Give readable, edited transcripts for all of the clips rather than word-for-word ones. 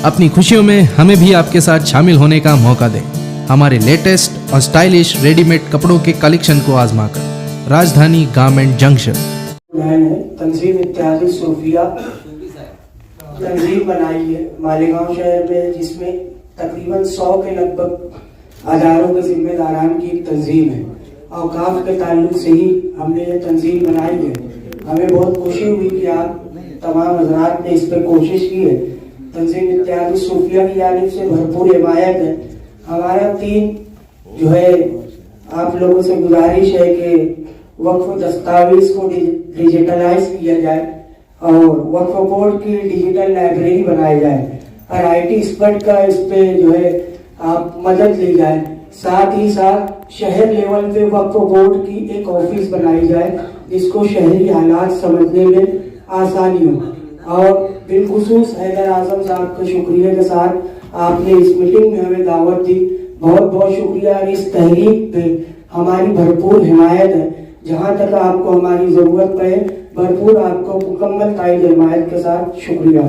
अपनी खुशियों में हमें भी आपके साथ शामिल होने का मौका दें। हमारे लेटेस्ट और स्टाइलिश रेडीमेड कपड़ों के कलेक्शन को आजमा कर राजधानी गारमेंट जंक्शन। तंजीम इत्तेहाद सूफिया तंजीम बनाई है मालेगांव शहर में, जिसमें तकरीबन 100 के लगभग अदारों के जिम्मेदारान की एक तंजीम है। औकाफ के ताल्लुक से ही हमने ये तंजीम बनाई है। हमें बहुत खुशी हुई कि आप तमाम हजरात ने इस पर कोशिश की है। तंजीम इत्तेहाद सूफिया की जानिब से भरपूर हिमायत है। हमारा 3 जो है आप लोगों से गुजारिश है कि वक्फ दस्तावेज को डिजिटलाइज किया जाए और वक्फ बोर्ड की डिजिटल लाइब्रेरी बनाई जाए और IT एक्सपर्ट का इस पे जो है आप मदद ली जाए। साथ ही साथ शहर लेवल पे वक्फ बोर्ड की एक ऑफिस बनाई जाए जिसको शहरी हालात समझने में आसानी हो। और बिलखुसूस हैदर आजम साहब के शुक्रिया के साथ आपने इस मीटिंग में हमें दावत दी, बहुत बहुत शुक्रिया। और इस तहरीक पे हमारी भरपूर हिमायत है। जहाँ तक आपको हमारी ज़रूरत पड़े भरपूर आपको मुकम्मल ताईद हिमायत के साथ शुक्रिया।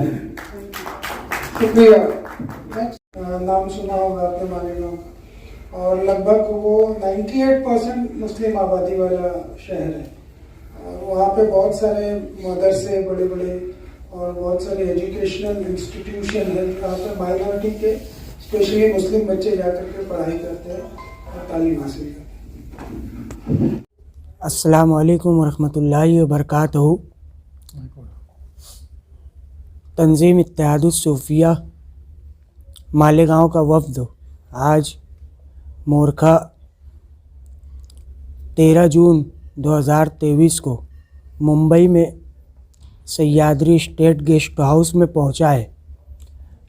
नाम सुना होगा आपने मालेगांव, और लगभग वो 98% मुस्लिम आबादी वाला शहर है। वहाँ पे बहुत सारे मदरसे बड़े बड़े और बहुत सारे एजुकेशनल इंस्टीट्यूशन है जहाँ पर माइनॉरिटी के स्पेशली मुस्लिम बच्चे जाकर के पढ़ाई करते हैं और तालीम हासिल करते हैं। अस्सलामु अलैकुम वरहमतुल्लाहि वबरकातुहू। तंजीम इत्तेहाद सूफिया मालेगांव का वफ्द आज मोरखा 13 जून 2023 को मुंबई में सह्याद्री स्टेट गेस्ट हाउस में पहुंचा है।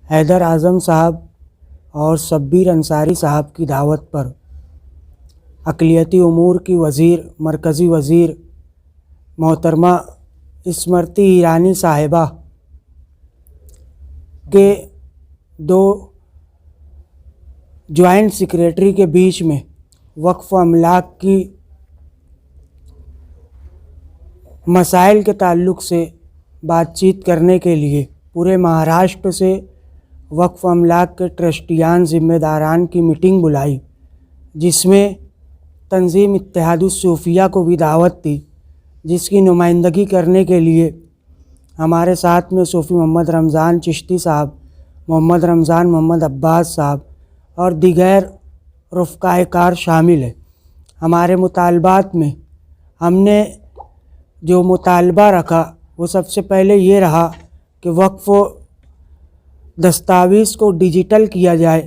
हैदर आज़म साहब और शब्बीर अंसारी साहब की दावत पर अक़लियती उमूर की वज़ीर मरकज़ी वज़ीर मोहतरमा स्मृति ईरानी साहिबा के 2 जॉइंट सेक्रेटरी के बीच में वक्फ अमलाक की मसाइल के ताल्लुक़ से बातचीत करने के लिए पूरे महाराष्ट्र से वक्फ अमलाक के ट्रस्टियान ज़िम्मेदारान की मीटिंग बुलाई, जिसमें तंजीम इत्तेहाद सूफिया को भी दावत दी, जिसकी नुमाइंदगी करने के लिए हमारे साथ में सूफ़ी मोहम्मद रमज़ान चिश्ती साहब, मोहम्मद रमज़ान मोहम्मद अब्बास साहब और दीगर रुफ़क़ाए कार शामिल है। हमारे मुतालबात में हमने जो मुतालबा रखा वो सबसे पहले ये रहा कि वक्फ दस्तावेज़ को डिजिटल किया जाए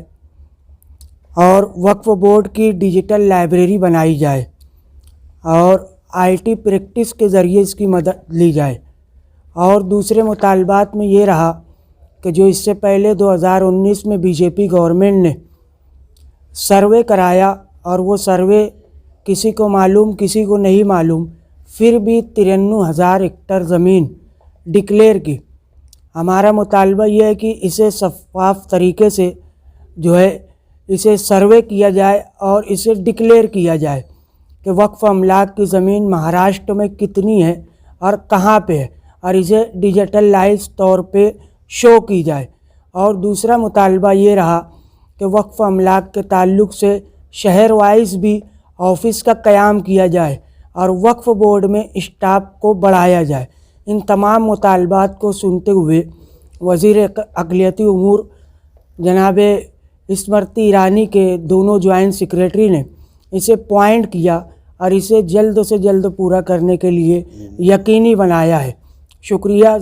और वक्फ बोर्ड की डिजिटल लाइब्रेरी बनाई जाए और IT प्रैक्टिस के ज़रिए इसकी मदद ली जाए। और दूसरे मुतालबात में ये रहा कि जो इससे पहले 2019 में BJP गवर्नमेंट ने सर्वे कराया और वो सर्वे किसी को मालूम किसी को नहीं मालूम, फिर भी 93,000 हेक्टर ज़मीन डिक्लेयर की। हमारा मुतालबा ये है कि इसे शफ़ाफ़ तरीके से जो है इसे सर्वे किया जाए और इसे डिक्लेयर किया जाए कि वक्फ अमलाक की ज़मीन महाराष्ट्र में कितनी है और कहाँ पे है और इसे डिजिटलाइज तौर पे शो की जाए। और दूसरा मुतालबा ये रहा कि वक्फ अमलाक के ताल्लुक़ से शहर वाइज भी ऑफिस का क़याम किया जाए और वक्फ बोर्ड में स्टाफ को बढ़ाया जाए। इन तमाम मुतालबात को सुनते हुए वज़ीर अक़लियती उमूर जनाब स्मृति ईरानी के दोनों जॉइंट सेक्रेटरी ने इसे पॉइंट किया और इसे जल्द से जल्द पूरा करने के लिए यकीनी बनाया है। शुक्रिया।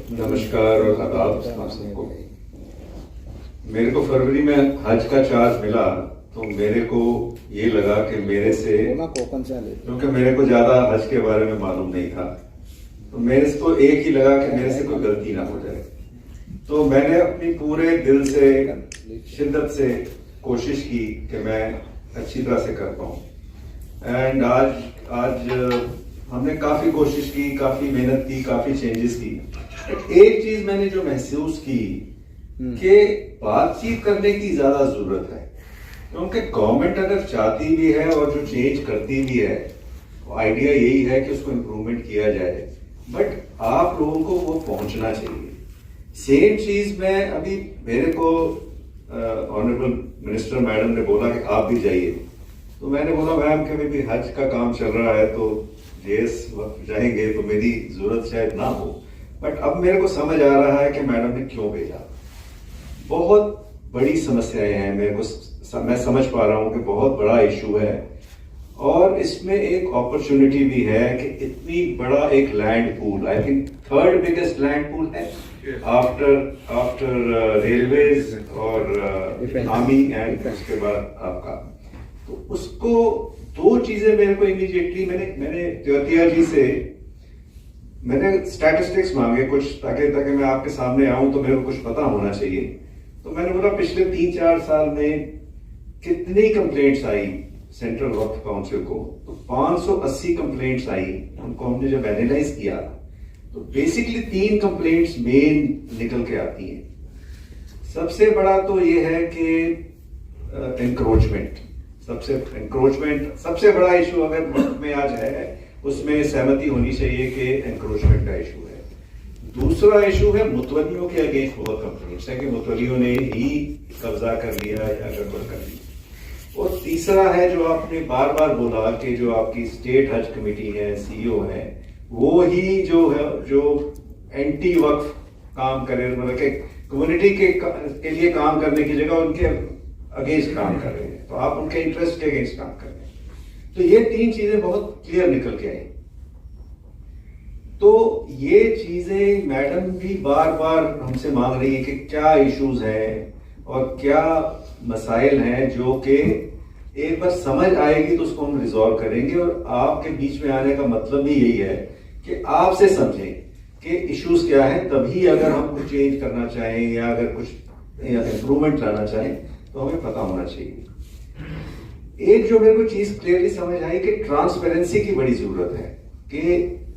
नमस्कार और आदाब सबको। मेरे को फरवरी में हज का चार्ज मिला तो मेरे को ये लगा कि मेरे से, क्योंकि मेरे को ज़्यादा हज के बारे में मालूम नहीं था, तो मेरे से तो एक ही लगा कि मेरे से कोई गलती ना हो जाए। तो मैंने अपनी पूरे दिल से शिद्दत से कोशिश की कि मैं अच्छी तरह से कर पाऊँ। एंड आज हमने काफ़ी कोशिश की, काफ़ी मेहनत की, काफ़ी चेंजेस की। एक चीज़ मैंने जो महसूस की कि बातचीत करने की ज़्यादा ज़रूरत है, क्योंकि गवर्नमेंट अगर चाहती भी है और जो चेंज करती भी है, आइडिया यही है कि उसको इम्प्रूवमेंट किया जाए, बट आप लोगों को वो पहुंचना चाहिए। सेम चीज मैं अभी मेरे को ऑनरेबल मिनिस्टर मैडम ने बोला कि आप भी जाइए, तो मैंने बोला मैम कि अभी हज का काम चल रहा है तो जेएस वक्त जाएंगे तो मेरी जरूरत शायद ना हो, बट अब मेरे को समझ आ रहा है कि मैडम ने क्यों भेजा। बहुत बड़ी समस्याएं हैं, मेरे को मैं समझ पा रहा हूं कि बहुत बड़ा इशू है, और इसमें एक अपॉर्चुनिटी भी है कि इतनी बड़ा एक land pool, I think third biggest land pool है आफ्टर रेलवेज और आर्मी एंड उसके बाद आपका, तो उसको दो चीजें मेरे को इमीडिएटली मैंने त्योतिया जी से मैंने स्टैटिस्टिक्स मांगे कुछ, ताकि मैं आपके सामने आऊं तो मेरे को कुछ पता होना चाहिए। तो मैंने बोला पिछले 3-4 साल में कितनी कंप्लेंट्स आई सेंट्रल वक्फ काउंसिल को, तो 580 कंप्लेंट्स आई। उनको हमने जब एनालाइज किया तो बेसिकली 3 कंप्लेंट्स मेन निकल के आती हैं। सबसे बड़ा तो ये है कि एंक्रोचमेंट, सबसे बड़ा इशू अगर वक्त में आज है उसमें सहमति होनी चाहिए कि एंक्रोचमेंट का इशू है। दूसरा इशू है मुतवल्लियों के अगेंस्ट बहुत कंप्लेंट्स है कि मुतवल्लियों ने ही कब्जा कर लिया या गड़बड़ कर ली। और तीसरा है जो आपने बार बार बोला कि जो आपकी स्टेट हज कमेटी है, सीईओ है, वो ही जो है जो एंटी वक्फ काम करे, मतलब कि कम्युनिटी के लिए काम करने की जगह उनके अगेंस्ट काम कर रहे हैं, तो आप उनके इंटरेस्ट के अगेंस्ट काम कर रहे हैं। तो ये 3 चीजें बहुत क्लियर निकल के आई। तो ये चीजें मैडम भी बार बार हमसे मांग रही है कि क्या इश्यूज हैं और क्या मसाइल हैं जो कि एक बार समझ आएगी तो उसको हम रिजॉल्व करेंगे। और आपके बीच में आने का मतलब भी यही है कि आपसे समझें कि इश्यूज क्या है, तभी अगर हम कुछ चेंज करना चाहें या अगर कुछ इंप्रूवमेंट लाना चाहें तो हमें पता होना चाहिए। एक जो मेरे को चीज क्लियरली समझ आई कि ट्रांसपेरेंसी की बड़ी जरूरत है कि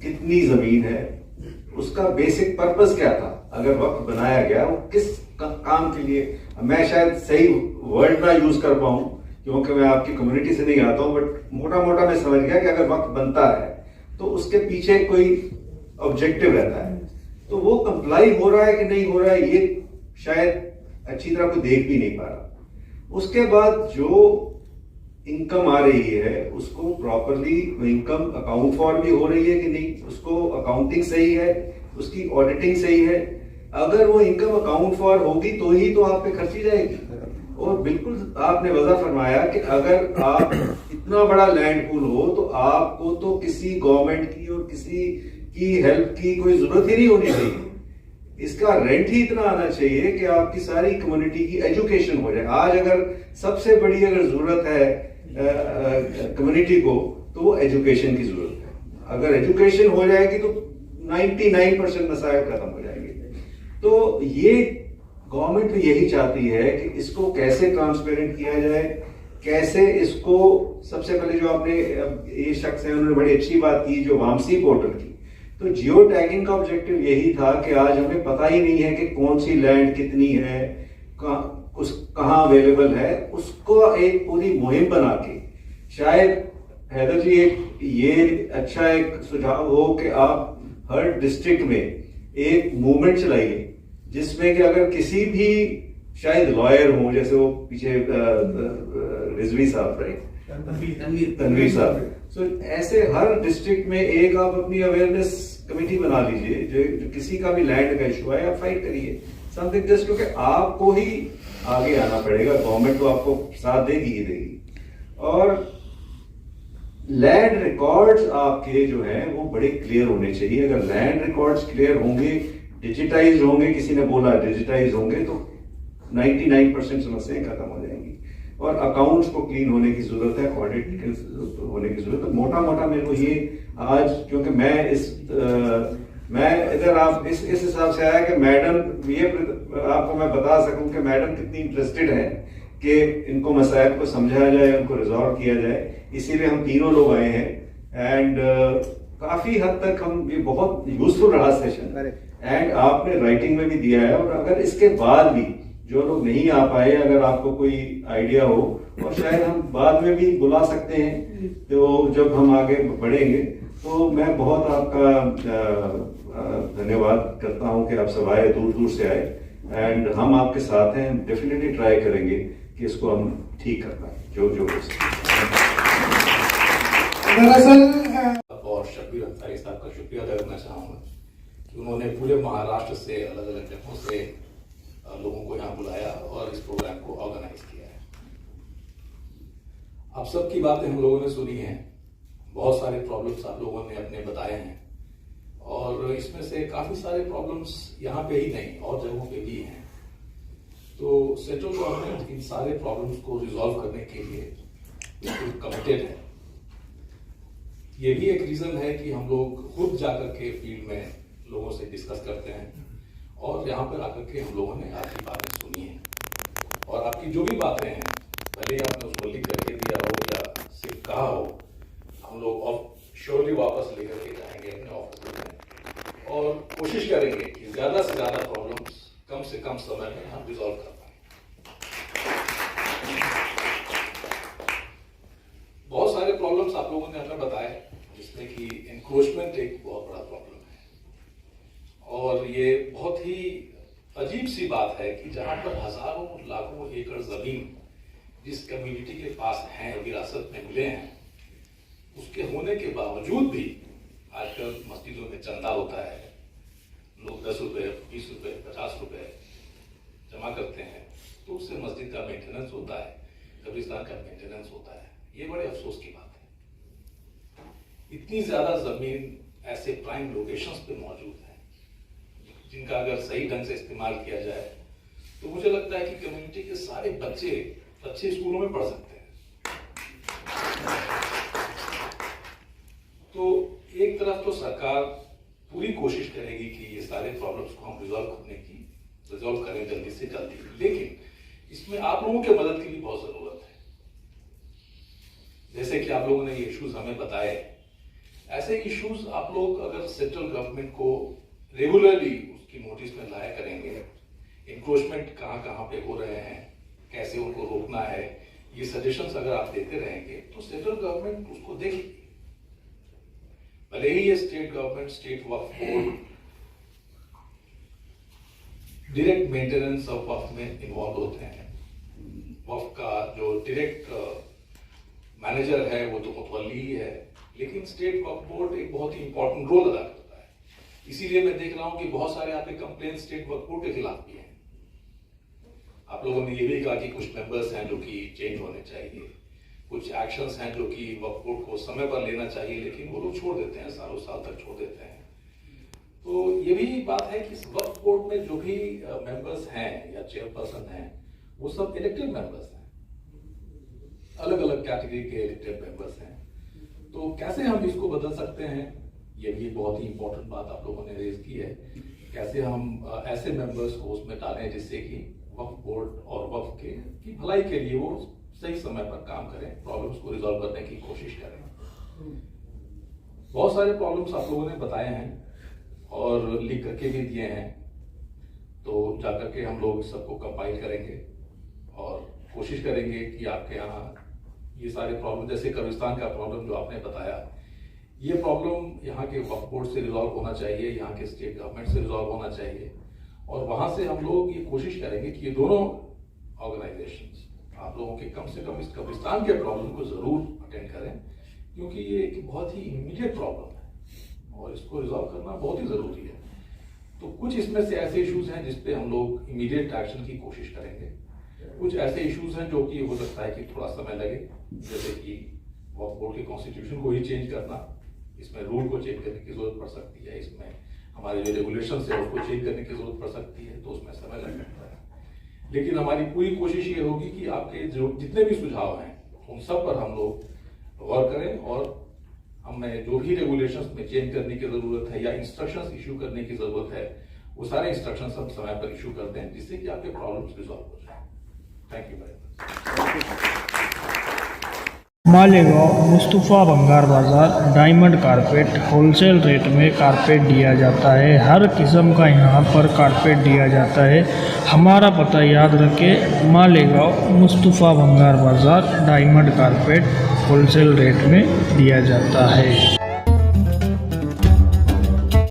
कितनी जमीन है, उसका बेसिक पर्पस क्या था, अगर वक्त बनाया गया वो किस काम के लिए। मैं शायद सही वर्ड ना यूज कर पाऊं क्योंकि मैं आपकी कम्युनिटी से नहीं आता हूं, बट मोटा मोटा मैं समझ गया कि अगर वक्त बनता है तो उसके पीछे कोई ऑब्जेक्टिव रहता है, तो वो कंप्लाई हो रहा है कि नहीं हो रहा है ये शायद अच्छी तरह कोई देख भी नहीं पा रहा। उसके बाद जो इनकम आ रही है उसको प्रॉपरली इनकम अकाउंट फॉर भी हो रही है कि नहीं, उसको अकाउंटिंग सही है, उसकी ऑडिटिंग सही है। अगर वो इनकम अकाउंट फॉर होगी तो ही तो आप पे खर्ची जाएगी। और बिल्कुल आपने वजह फरमाया कि अगर आप इतना बड़ा लैंड पूल हो तो आपको तो किसी गवर्नमेंट की और किसी की हेल्प की कोई जरूरत ही नहीं होनी चाहिए। इसका रेंट ही इतना आना चाहिए कि आपकी सारी कम्युनिटी की एजुकेशन हो जाए। आज अगर सबसे बड़ी अगर जरूरत है कम्युनिटी को तो वो एजुकेशन की जरूरत है। अगर एजुकेशन हो जाएगी तो 99% मसाइल खत्म हो जाएंगे। तो ये गवर्नमेंट भी यही चाहती है कि इसको कैसे ट्रांसपेरेंट किया जाए, कैसे इसको सबसे पहले जो आपने ये शख्स है उन्होंने बड़ी अच्छी बात की जो वामसी पोर्टल की, तो जियो टैगिंग का ऑब्जेक्टिव यही था कि आज हमें पता ही नहीं है कि कौन सी लैंड कितनी है, कहाँ अवेलेबल है, उसको एक पूरी मुहिम बना के शायद हैदर जी एक ये अच्छा एक सुझाव हो कि आप हर डिस्ट्रिक्ट में एक मूवमेंट चलाइए जिसमें कि अगर किसी भी शायद लॉयर हो, जैसे वो पीछे रिजवी साहब राइट तनवीर साहब, सो ऐसे हर डिस्ट्रिक्ट में एक आप अपनी अवेयरनेस कमेटी बना लीजिए जो किसी का भी लैंड का इशू है, आप फाइट करिए समथिंग जस्ट, क्योंकि आपको ही आगे आना पड़ेगा, गवर्नमेंट तो आपको साथ देगी ही देगी। और लैंड रिकॉर्ड्स आपके जो हैं वो बड़े क्लियर होने चाहिए। अगर लैंड रिकॉर्ड्स क्लियर होंगे, डिजिटाइज होंगे, किसी ने बोला डिजिटाइज होंगे तो 99% समस्याएं खत्म हो जाएंगी। और अकाउंट्स को क्लीन होने की जरूरत है, ऑडिट होने की जरूरत है। मोटा मोटा मेरे को ये आज, क्योंकि मैं इधर आप इस हिसाब से आया कि मैडम ये आपको मैं बता सकूं कि मैडम कितनी इंटरेस्टेड है कि इनको मसाइल को समझाया जाए, उनको रिजॉल्व किया जाए। इसीलिए हम तीनों लोग आए हैं एंड काफी हद तक हम ये बहुत यूजफुल रहा सेशन, एंड आपने राइटिंग में भी दिया है। और अगर इसके बाद भी जो लोग नहीं आ पाए, अगर आपको कोई आइडिया हो और शायद हम बाद में भी बुला सकते हैं, तो जब हम आगे बढ़ेंगे तो मैं बहुत आपका धन्यवाद करता हूं कि आप सब आए, दूर दूर से आए, एंड हम आपके साथ हैं। डेफिनेटली ट्राई करेंगे कि इसको हम ठीक कर पाए जो हो सके। दरअसल और शब्बीर अंसारी साहब का शुक्रिया अदा करना चाहूँगा कि उन्होंने पूरे महाराष्ट्र से अलग अलग जगहों से लोगों को यहाँ बुलाया और इस प्रोग्राम को ऑर्गेनाइज किया है। आप सबकी बातें हम लोगों ने सुनी हैं, बहुत सारे प्रॉब्लम्स आप लोगों ने अपने बताए हैं और इसमें से काफ़ी सारे प्रॉब्लम्स यहाँ पे ही नहीं और जगहों पे भी हैं। तो सेंट्रल गवर्नमेंट इन सारे प्रॉब्लम्स को रिजॉल्व करने के लिए बिल्कुल कमिटेड है। ये भी एक रीजन है कि हम लोग खुद जाकर के फील्ड में लोगों से डिस्कस करते हैं और यहाँ पर आकर के हम लोगों ने आपकी बातें सुनी हैं और आपकी जो भी बातें हैं, भले ही आपने उसको लिख करके दिया हो या सिर्फ कहा हो, हम लोग श्योरली वापस लेकर के जाएंगे अपने ऑफिस में और कोशिश करेंगे कि ज्यादा से ज्यादा प्रॉब्लम्स कम से कम समय में हम रिजॉल्व कर पाए। बहुत सारे प्रॉब्लम्स आप लोगों ने हमें बताए, जिसमें कि एनक्रोचमेंट एक बहुत बड़ा प्रॉब्लम है और ये बहुत ही अजीब सी बात है कि जहां पर हजारों लाखों एकड़ जमीन जिस कम्युनिटी के पास हैं, विरासत में मिले हैं, उसके होने के बावजूद भी आजकल मस्जिदों में चंदा होता है, लोग 10 रुपए, 20 रुपए, 50 रुपए जमा करते हैं, तो उससे मस्जिद का मेंटेनेंस होता है, कब्रिस्तान का मेंटेनेंस होता है। ये बड़े अफसोस की बात है। इतनी ज्यादा जमीन ऐसे प्राइम लोकेशंस पे मौजूद है जिनका अगर सही ढंग से इस्तेमाल किया जाए तो मुझे लगता है कि कम्युनिटी के सारे बच्चे अच्छे स्कूलों में पढ़ सकते हैं। तो एक तरफ तो सरकार पूरी कोशिश करेगी कि ये सारे प्रॉब्लम्स को हम रिजॉल्व करें जल्दी से जल्दी, लेकिन इसमें आप लोगों के मदद की भी बहुत जरूरत है। जैसे कि आप लोगों ने ये इश्यूज हमें बताए, ऐसे इश्यूज आप लोग अगर सेंट्रल गवर्नमेंट को रेगुलरली उसकी नोटिस में लाया करेंगे, इंक्रोचमेंट कहाँ कहाँ पे हो रहे हैं, कैसे उनको रोकना है, ये सजेशंस अगर आप देते रहेंगे तो सेंट्रल गवर्नमेंट उसको देखेगी। भले ही ये state government, state Waqf board direct maintenance of वक्फ में इन्वॉल्व होते हैं, वक्फ का जो डायरेक्ट मैनेजर है वो तो मुतवल्ली ही है, लेकिन स्टेट वक्फ बोर्ड एक बहुत ही इंपॉर्टेंट रोल अदा करता है। इसीलिए मैं देख रहा हूं कि बहुत सारे आपके कंप्लेंट स्टेट वक्फ बोर्ड के खिलाफ भी हैं। आप लोगों ने ये भी कहा कि कुछ मेंबर्स हैं जो कि चेंज होने चाहिए, कुछ एक्शंस हैं जो कि वक्फ बोर्ड को समय पर लेना चाहिए, लेकिन वो लोग छोड़ देते हैं, सालों साल तक छोड़ देते हैं। तो ये भी बात है कि वक्फ बोर्ड में जो भी मेंबर्स हैं या चेयरपर्सन हैं, वो सब इलेक्टेड मेंबर्स हैं, अलग अलग कैटेगरी के इलेक्टेड मेंबर्स हैं। तो कैसे हम इसको बदल सकते हैं, ये भी बहुत ही इंपॉर्टेंट बात आप लोगों ने रेज की है। कैसे हम ऐसे मेंबर्स को उसमें डालें जिससे कि वक्फ बोर्ड और वक्फ की भलाई के लिए वो सही समय पर काम करें, प्रॉब्लम्स को रिजॉल्व करने की कोशिश करें। बहुत सारे प्रॉब्लम्स आप लोगों ने बताए हैं और लिख करके भी दिए हैं, तो जाकर के हम लोग सबको कंपाइल करेंगे और कोशिश करेंगे कि आपके यहाँ ये सारे प्रॉब्लम, जैसे कब्रिस्तान का प्रॉब्लम जो आपने बताया, ये प्रॉब्लम यहाँ के वक्फ बोर्ड से रिजॉल्व होना चाहिए, यहाँ के स्टेट गवर्नमेंट से रिजॉल्व होना चाहिए और वहां से हम लोग ये कोशिश करेंगे कि ये दोनों ऑर्गेनाइजेशंस आप लोगों के कम से कम इस कब्रिस्तान के प्रॉब्लम को जरूर अटेंड करें, क्योंकि ये एक बहुत ही इमीडिएट प्रॉब्लम है और इसको रिजॉल्व करना बहुत ही जरूरी है। तो कुछ इसमें से ऐसे इश्यूज हैं जिसपे हम लोग इमीडिएट एक्शन की कोशिश करेंगे, कुछ ऐसे इश्यूज हैं जो कि हो सकता है कि थोड़ा समय लगे, जैसे कि वक्फ बोर्ड के कॉन्स्टिट्यूशन को ही चेंज करना, इसमें रूल को चेंज करने की जरूरत पड़ सकती है, इसमें हमारे जो रेगुलेशंस है उसको चेंज करने की जरूरत पड़ सकती है, तो उसमें समय लग सकता है। लेकिन हमारी पूरी कोशिश ये होगी कि आपके जो जितने भी सुझाव हैं उन सब पर हम लोग गौर करें और हमें जो भी रेगुलेशंस में चेंज करने की जरूरत है या इंस्ट्रक्शंस इशू करने की जरूरत है, वो सारे इंस्ट्रक्शंस हम समय पर इशू कर दें, जिससे कि आपके प्रॉब्लम्स रिजॉल्व हो जाए। Thank you very much. Malegaon Mustafa भंगार बाज़ार डायमंड कारपेट होलसेल रेट में कारपेट दिया जाता है। हर किस्म का यहाँ पर कारपेट दिया जाता है। हमारा पता याद रखें, मालेगांव मुस्तफ़ा भंगार बाज़ार डायमंड कारपेट होलसेल रेट में दिया जाता है।